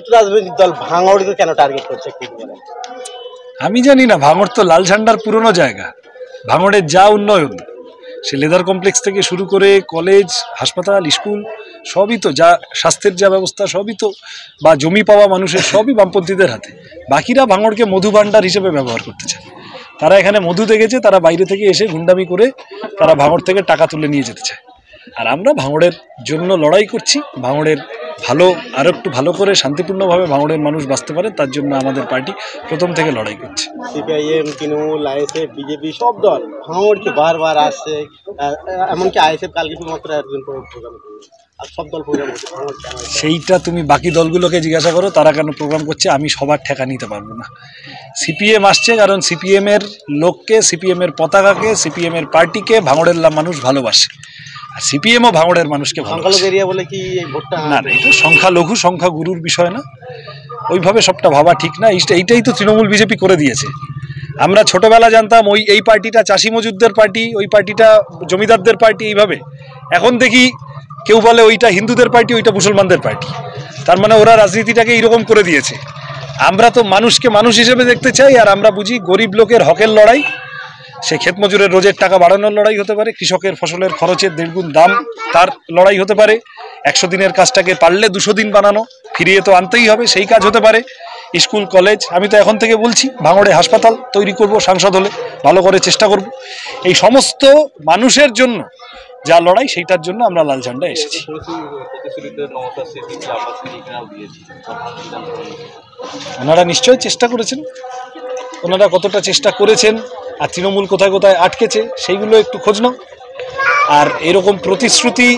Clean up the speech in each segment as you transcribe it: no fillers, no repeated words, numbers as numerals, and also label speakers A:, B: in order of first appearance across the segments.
A: দুটো রাজনৈতিক দল ভাঙড়কে কেন টার্গেট করছে কি বলেন?
B: আমি জানি না, ভাঙড় তো লাল ঝান্ডার পুরনো জায়গা। ভাঙড়ের যা উন্নয়ন, সে লেদার কমপ্লেক্স থেকে শুরু করে কলেজ, হাসপাতাল, স্কুল সবই তো, যা স্বাস্থ্যের যা ব্যবস্থা সবই তো, বা জমি পাওয়া মানুষের সবই বামপন্থীদের হাতে। বাকিরা ভাঙড়কে মধু ভাণ্ডার হিসেবে ব্যবহার করতে চায়। তারা এখানে মধু দেখেছে, তারা বাইরে থেকে এসে গুন্ডামি করে তারা ভাঙড় থেকে টাকা তুলে নিয়ে যেতে চায়। আর আমরা ভাঙড়ের জন্য লড়াই করছি, ভাঙড়ের ভালো আরো একটু ভালো করে শান্তিপূর্ণভাবে ভাঙড়ের মানুষ বাঁচতে পারে, তার জন্য আমাদের পার্টি প্রথম থেকে লড়াই করছে।
A: সিপিআইএম, তৃণমূল, আইএসএফ, বিজেপি সব দল ভাঙড়কে বারবার আসছে, এমনকি আইএসএফ কালকে মাত্র একজন প্রোগ্রাম করছে, আর সব দল প্রোগ্রাম করছে।
B: সেইটা তুমি বাকি দলগুলোকে জিজ্ঞাসা করো তারা কেন প্রোগ্রাম করছে, আমি সবার ঠেকা নিতে পারবো না। সিপিএম আসছে কারণ সিপিএম এর লোককে, সিপিএম এর পতাকাকে, সিপিএম এর পার্টিকে ভাঙড়ের মানুষ ভালোবাসে, আর সিপিএমও ভাঙড়ের মানুষকে ভালোবাসে।
A: বলে কি ভোটটা
B: না, এটা সংখ্যালঘু সংখ্যাগুরুর বিষয় না, ওইভাবে সবটা ভাবা ঠিক না। এইটাই তো তৃণমূল বিজেপি করে দিয়েছে। আমরা ছোটবেলা জানতাম এই পার্টিটা চাষি মজুরদের পার্টি, ওই পার্টিটা জমিদারদের পার্টি, এইভাবে। এখন দেখি কেউ বলে ওইটা হিন্দুদের পার্টি, ওইটা মুসলমানদের পার্টি। তার মানে ওরা রাজনীতিটাকে এইরকম করে দিয়েছে। আমরা তো মানুষকে মানুষ হিসেবে দেখতে চাই, আর আমরা বুঝি গরিব লোকের হকের লড়াই, সে ক্ষেত মজুরের রোজের টাকা বাড়ানোর লড়াই হতে পারে, কৃষকের ফসলের খরচের 1.5 গুণ দাম তার লড়াই হতে পারে, 100 দিনের কাজটাকে পারলে 200 দিন বানানো, ফিরিয়ে তো আনতেই হবে, সেই কাজ হতে পারে। স্কুল, কলেজ, আমি তো এখন থেকে বলছি ভাঙড়ে হাসপাতাল তৈরি করব, সাংসদ হলে ভালো করে চেষ্টা করব। এই সমস্ত মানুষের জন্য যা লড়াই, সেইটার জন্য আমরা লাল ঝান্ডা এসেছি। ওনারা নিশ্চয়ই চেষ্টা করেছেন, ওনারা কতটা চেষ্টা করেছেন আর তৃণমূল কোথায় কোথায় আটকেছে সেইগুলো একটু খোঁজ নাও। আর এরকম প্রতিশ্রুতি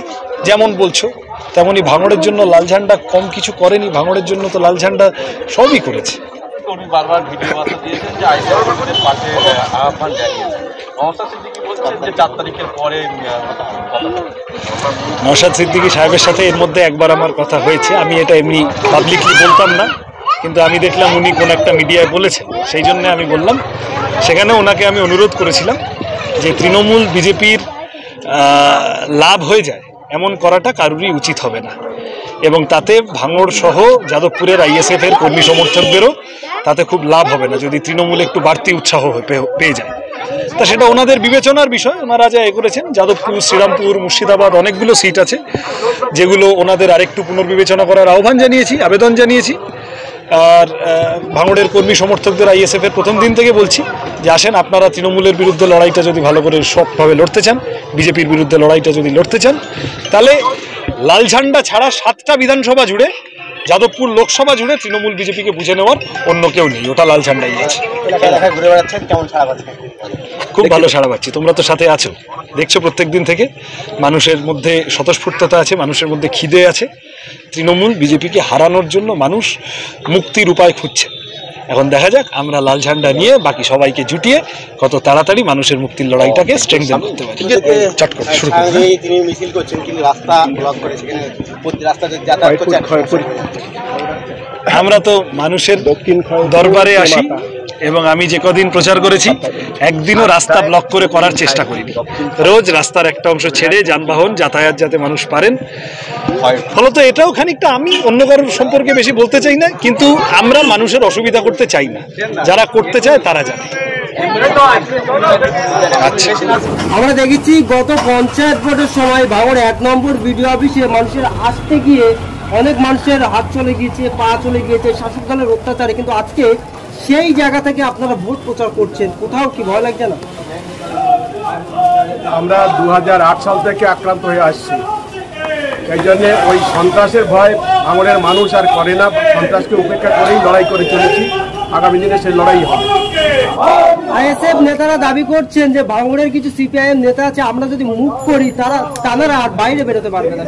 B: যেমন বলছো, তেমনি ভাঙড়ের জন্য লাল ঝান্ডা কম কিছু করেনি, ভাঙড়ের জন্য তো লাল ঝান্ডা সবই করেছে।
C: উনি বারবার ভিডিও বার্তা দিয়েছেন যে আইসিআইসির পাশে আহ্বান জানিয়েছেন। নওশাদ সিদ্দিকী বলছেন যে 4 তারিখের পরে।
B: নওশাদ সিদ্দিকী সাহেবের সাথে এর মধ্যে একবার আমার কথা হয়েছে, আমি এটা এমনি পাবলিকলি বলতাম না, কিন্তু আমি দেখলাম উনি কোন একটা মিডিয়ায় বলেছেন, সেই জন্য আমি বললাম। সেখানে ওনাকে আমি অনুরোধ করেছিলাম যে তৃণমূল বিজেপির লাভ হয়ে যায় এমন করাটা কারোরই উচিত হবে না, এবং তাতে ভাঙড় সহ যাদবপুরের আইএসএফ এর কর্মী সমর্থকদেরও তাতে খুব লাভ হবে না যদি তৃণমূল একটু বাড়তি উৎসাহ পেয়ে যায়। তা সেটা ওনাদের বিবেচনার বিষয়। ওনারা যা এ করেছেন, যাদবপুর, শ্রীরামপুর, মুর্শিদাবাদ অনেকগুলো সিট আছে যেগুলো ওনাদের আরেকটু পুনর্বিবেচনা করার আহ্বান জানিয়েছি, আবেদন জানিয়েছি। আর ভাঙড়ের কর্মী সমর্থকদের আইএসএফ এর প্রথম দিন থেকে বলছি যে আসেন, আপনারা তৃণমূলের বিরুদ্ধে লড়াইটা যদি ভালো করে সবভাবে লড়তে চান, বিজেপির বিরুদ্ধে লড়াইটা যদি লড়তে চান, তাহলে লাল ঝান্ডা ছাড়া 7টা বিধানসভা জুড়ে, যাদবপুর লোকসভা জুড়ে তৃণমূল বিজেপিকে বুঝে নেওয়ার অন্য কেউ নেই, ওটা লাল ঝান্ডাই আছে। খুব ভালো সাড়া পাচ্ছি, তোমরা তো সাথে আছো, দেখছো প্রত্যেক দিন থেকে। মানুষের মধ্যে স্বতঃস্ফূর্ততা আছে, মানুষের মধ্যে খিদে আছে। তৃণমূল বিজেপিকে হারানোর জন্য মানুষ মুক্তির উপায় খুঁজছে। এখন দেখা যাক আমরা লাল ঝান্ডা নিয়ে বাকি সবাইকে জুটিয়ে কত তাড়াতাড়ি মানুষের মুক্তির লড়াইটাকে স্ট্রেংথেন করতে পারি। চট করে শুরু করুন।
A: তিনি মিছিল করছেন কিন্তু রাস্তা ব্লক করে, সেখানে প্রতি রাস্তাতে যাতায়াত করছে।
B: আমরা তো মানুষের দরবারে আসি, এবং আমি যে কদিন প্রচার করেছি একদিনও রাস্তা ব্লক করে করার চেষ্টা করিনি। রোজ রাস্তার একটা অংশ ছেড়ে যানবাহন যাতায়াত যাতে মানুষ পারেন। ফলত এটাও খানিকটা, আমি অন্য কারোর সম্পর্কে বেশি বলতে চাই না, কিন্তু আমরা মানুষের অসুবিধা করতে চাই না, যারা করতে চায় তারা জানে। আচ্ছা,
D: আমরা দেখেছি গত পঞ্চায়েত ভোটের সময় ভাঙড় 1 নম্বর বিডিও অফিসে মানুষের আসতে গিয়ে অনেক মানুষের হাত চলে গিয়েছে, পা চলে গিয়েছে শাসক দলের অত্যাচারে, কিন্তু আজকে সেই জায়গা থেকে আপনারা ভোট প্রচার করছেন, কোথাও কি ভয় লাগছে না?
E: আমরা 2008 সাল থেকে আক্রান্ত হয়ে আসছি, এই জন্যে ওই সন্ত্রাসের ভয় ভাঙড়ের মানুষ আর করে না। সন্ত্রাসকে উপেক্ষা করেই লড়াই করে চলেছি, আগামী দিনে সেই লড়াই হবে।
D: আইএসএফ নেতারা দাবি করছেন যে ভাঙড়ের কিছু সিপিআইএম নেতা আছে, আমরা যদি মুখ করি তারা আর বাইরে বেরোতে পারবে না।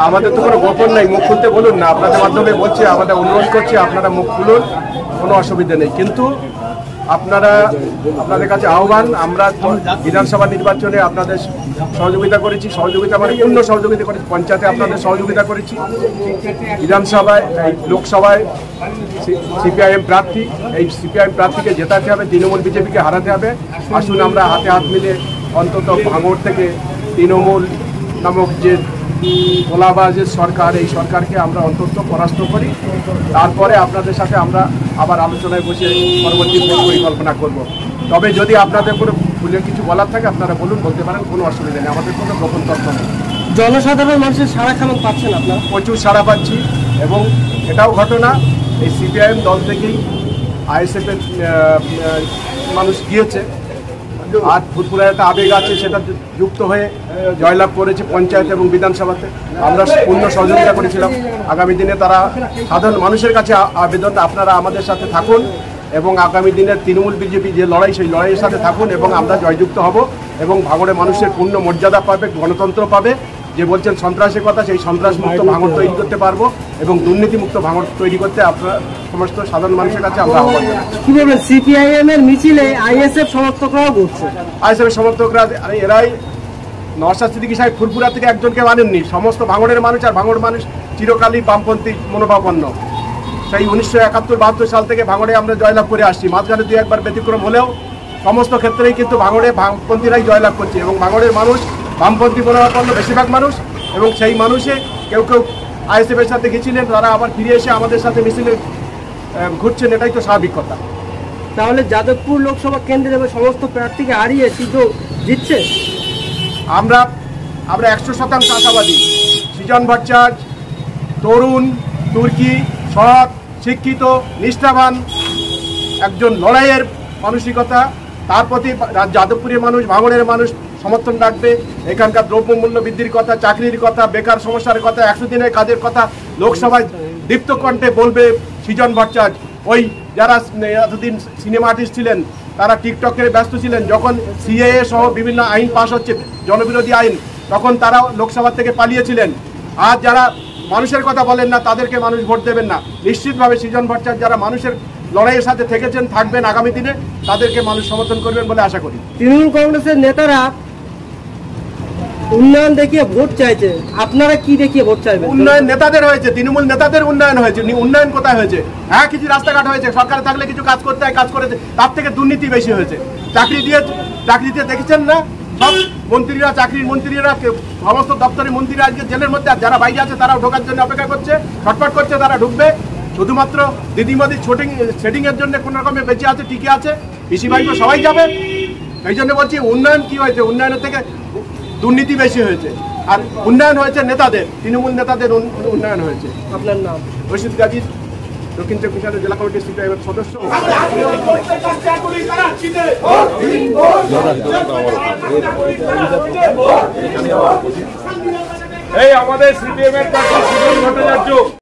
E: আমাদের তো কোনো গোপন নেই, মুখ খুলতে বলুন না, আপনাদের মাধ্যমে বলছি, আমাদের অনুরোধ করছি আপনারা মুখ খুলুন, কোনো অসুবিধা নেই। কিন্তু আপনাদের কাছে আহ্বান, আমরা বিধানসভা নির্বাচনে আপনাদের সহযোগিতা করেছি, সহযোগিতা মানে পূর্ণ সহযোগিতা করেছি, পঞ্চায়েতে আপনাদের সহযোগিতা করেছি, বিধানসভায়, এই লোকসভায় সিপিআইএম প্রার্থী, এই সিপিআইএম প্রার্থীকে জেতাতে হবে, তৃণমূল বিজেপিকে হারাতে হবে। আসুন আমরা হাতে হাত মিলে অন্তত ভাঙড় থেকে তৃণমূল নামক যে কোলাবাজের সরকার, এই সরকারকে আমরা অন্তত পরাস্ত করি। তারপরে আপনাদের সাথে আমরা আবার আলোচনায় বসে পরবর্তী পরিকল্পনা করব। তবে যদি আপনাদের কোনো ভুলে কিছু বলার থাকে আপনারা বলুন, বলতে পারেন, কোনো অসুবিধা নেই, আমাদের কোনো গোপন তথ্য নেই।
D: জনসাধারণ মানুষের সাড়া কেমন পাচ্ছেন আপনারা?
E: প্রচুর সাড়া পাচ্ছি, এবং এটাও ঘটনা এই সিপিআইএম দল থেকেই আইএসএফের মানুষ গিয়েছে, আর ফুরফুরায় একটা আবেগ আছে, সেটা যুক্ত হয়ে জয়লাভ করেছে পঞ্চায়েত এবং বিধানসভাতে। আমরা পূর্ণ সহযোগিতা করেছিলাম। আগামী দিনে তারা সাধারণ মানুষের কাছে আবেদন, আপনারা আমাদের সাথে থাকুন এবং আগামী দিনের তৃণমূল বিজেপি যে লড়াই, সেই লড়াইয়ের সাথে থাকুন এবং আমরা জয়যুক্ত হব এবং ভাঙড়ে মানুষের পূর্ণ মর্যাদা পাবে, গণতন্ত্র পাবে। যে বলছেন সন্ত্রাসের কথা, সেই সন্ত্রাস মুক্ত ভাঙড় তৈরি করতে পারবো এবং দুর্নীতিমুক্ত ভাঙড় তৈরি করতে আপনার সমস্ত সাধারণ মানুষের কাছে আমরা আহ্বান জানাচ্ছি।
D: কি বলবেন, সিপিআইএম এর মিছিলে আইএসএফ সমর্থকরাও ঘুরছে?
E: আইএসএফের সমর্থকরা এরাই নওশাদ সিদ্দিকী সাহেব ফুরফুরা থেকে একজনকে মানেননি, সমস্ত ভাঙড়ের মানুষ, আর ভাঙড় মানুষ চিরকালই বামপন্থী মনোভাবাপন্ন। সেই 1971-72 সাল থেকে ভাঙড়ে আমরা জয়লাভ করে আসছি। মাঝখানে দুই একবার ব্যতিক্রম হলেও সমস্ত ক্ষেত্রেই কিন্তু ভাঙড়ে বামপন্থীরাই জয়লাভ করছে এবং ভাঙড়ের মানুষ বামপন্থী মনোভাবাপন্ন বেশিরভাগ মানুষ, এবং সেই মানুষে কেউ কেউ আইএসএফের সাথে গেছিলেন, তারা আবার ফিরে এসে আমাদের সাথে মিছিলে ঘুরছেন, এটাই তো স্বাভাবিক কথা।
D: তাহলে যাদবপুর লোকসভা কেন্দ্রে সমস্ত প্রার্থীকে হারিয়ে সিদ্ধ জিতছে?
E: আমরা 100% আশাবাদী। সৃজন ভট্টাচার্য তরুণ, তুর্কি, সৎ, শিক্ষিত, নিষ্ঠাবান একজন লড়াইয়ের মানসিকতা, তার প্রতি যাদবপুরের মানুষ, ভাঙড়ের মানুষ সমর্থন রাখবে। এখানকার দ্রব্যমূল্য বৃদ্ধির কথা, চাকরির কথা, বেকার সমস্যার কথা, 100 দিনের কাজের কথা লোকসভায় দীপ্ত কণ্ঠে বলবে সৃজন ভট্টাচার্য। ওই যারা এতদিন সিনেমা আর্টিস্ট ছিলেন, তারা টিকটকে ব্যস্ত ছিলেন, যখন সিএএ সহ বিভিন্ন আইন পাস হচ্ছে, জনবিরোধী আইন, তখন তারা লোকসভা থেকে পালিয়েছিলেন। আর যারা মানুষের কথা বলেন না, তাদেরকে মানুষ ভোট দেবেন না। নিশ্চিতভাবে সৃজন ভট্টাচার্য যারা মানুষের লড়াইয়ের সাথে থেকেছেন, থাকবেন আগামী দিনে, তাদেরকে মানুষ সমর্থন করবেন বলে আশা করি।
D: তৃণমূল কংগ্রেসের নেতারা উন্নয়ন দেখিয়ে ভোট চাইছে, আপনারা কি দেখিয়ে ভোট চাইবেন?
E: উন্নয়ন নেতাদের হয়েছে, তৃণমূল নেতাদের উন্নয়ন হয়েছে। উন্নয়ন কোথায় হয়েছে? হ্যাঁ, কিছু রাস্তাঘাট হয়েছে, সরকারে থাকলে কিছু কাজ করতে হয়, কাজ করেছে, তার থেকে দুর্নীতি বেশি হয়েছে। চাকরিতে দেখেছেন না, সব মন্ত্রীরা, চাকরির মন্ত্রীরা, সমস্ত দপ্তরের মন্ত্রীরা আজকে জেলের মধ্যে, আর যারা বাইরে আছে তারাও ঢোকার জন্য অপেক্ষা করছে, ছটফট করছে, তারা ঢুকবে। শুধুমাত্র দিদিমদির সেটিংয়ের জন্য কোনো রকমে বেঁচে আছে, টিকে আছে, পিসি ভাইকে সবাই যাবে। এই জন্য বলছি, উন্নয়ন কি হয়েছে? উন্নয়নের থেকে দুর্নীতি বেশি হয়েছে। আর উন্নয়ন হয়েছে নেতাদের, তৃণমূল নেতাদের উন্নয়ন হয়েছে।
D: আপনার নাম?
E: রশিদ গাজী, দক্ষিণ চব্বিশ পরগনা জেলা কমিটির সিপিআইএম সদস্য। এই আমাদের সিপিএম এর প্রার্থী সৃজন ভট্টাচার্য।